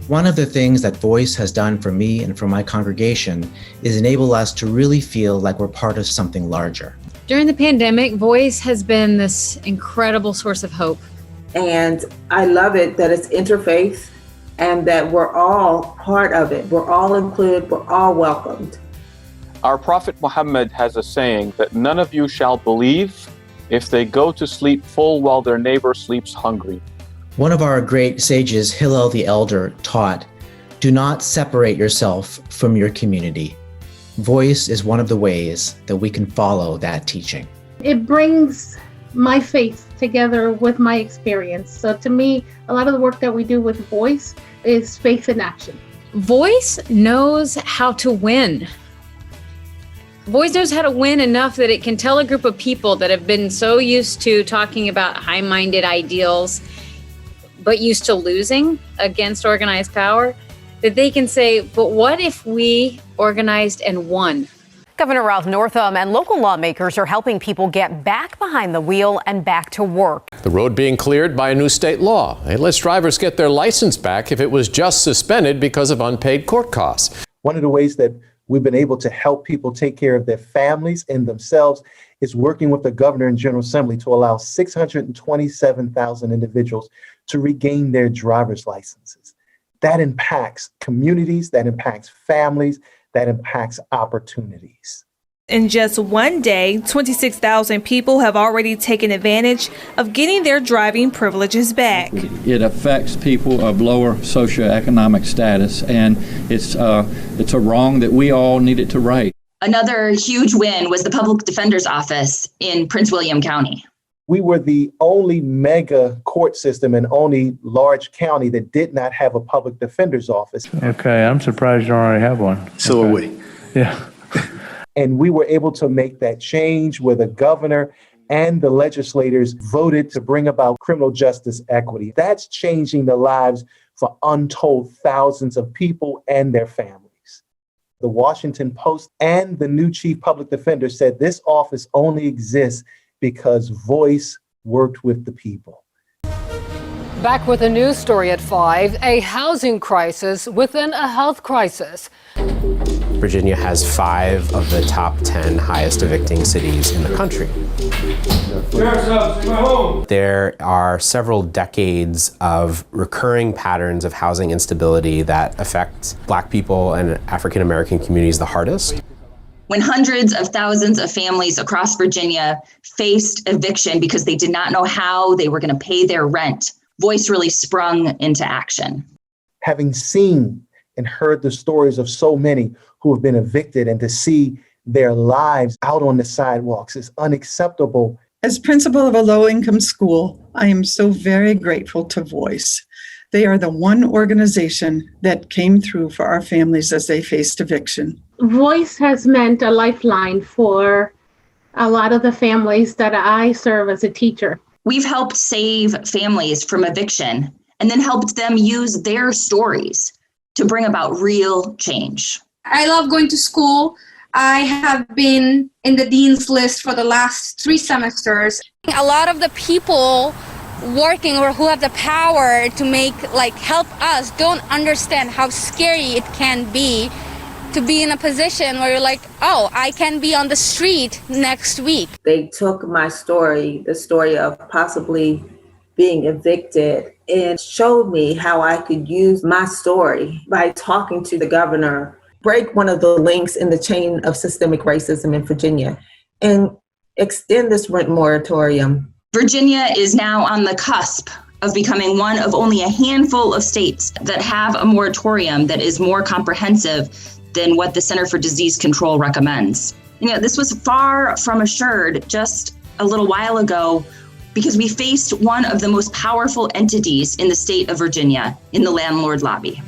One of the things that Voice has done for me and for my congregation is enable us to really feel like we're part of something larger. During the pandemic, Voice has been this incredible source of hope. And I love it that it's interfaith and that we're all part of it. We're all included, we're all welcomed. Our Prophet Muhammad has a saying that none of you shall believe if they go to sleep full while their neighbor sleeps hungry. One of our great sages, Hillel the Elder, taught, "Do not separate yourself from your community." Voice is one of the ways that we can follow that teaching. It brings my faith together with my experience. So to me, a lot of the work that we do with Voice is faith in action. Voice knows how to win. Voice knows how to win enough that it can tell a group of people that have been so used to talking about high-minded ideals, but used to losing against organized power, that they can say, but what if we organized and won? Governor Ralph Northam and local lawmakers are helping people get back behind the wheel and back to work. The road being cleared by a new state law. It lets drivers get their license back if it was just suspended because of unpaid court costs. One of the ways that we've been able to help people take care of their families and themselves is working with the governor and General Assembly to allow 627,000 individuals to regain their driver's licenses. That impacts communities, that impacts families, that impacts opportunities. In just one day, 26,000 people have already taken advantage of getting their driving privileges back. It affects people of lower socioeconomic status, and it's a wrong that we all needed to right. Another huge win was the Public Defender's Office in Prince William County. We were the only mega court system and only large county that did not have a public defender's office. Okay, I'm surprised you already have one. So are we. Yeah. And we were able to make that change where the governor and the legislators voted to bring about criminal justice equity. That's changing the lives for untold thousands of people and their families. The Washington Post and the new chief public defender said this office only exists because Voice worked with the people. Back with a news story at 5, a housing crisis within a health crisis. Virginia has 5 of the top 10 highest evicting cities in the country. There are several decades of recurring patterns of housing instability that affect Black people and African American communities the hardest. When hundreds of thousands of families across Virginia faced eviction because they did not know how they were going to pay their rent, Voice really sprung into action. Having seen and heard the stories of so many who have been evicted and to see their lives out on the sidewalks is unacceptable. As principal of a low-income school, I am so very grateful to Voice. They are the one organization that came through for our families as they faced eviction. Voice has meant a lifeline for a lot of the families that I serve as a teacher. We've helped save families from eviction and then helped them use their stories to bring about real change. I love going to school. I have been in the dean's list for the last 3 semesters. A lot of the people working or who have the power to help us don't understand how scary it can be to be in a position where you're like, oh, I can be on the street next week. They took my story, the story of possibly being evicted, and showed me how I could use my story by talking to the governor, break one of the links in the chain of systemic racism in Virginia, and extend this rent moratorium. Virginia is now on the cusp of becoming one of only a handful of states that have a moratorium that is more comprehensive than what the Center for Disease Control recommends. This was far from assured just a little while ago because we faced one of the most powerful entities in the state of Virginia in the landlord lobby.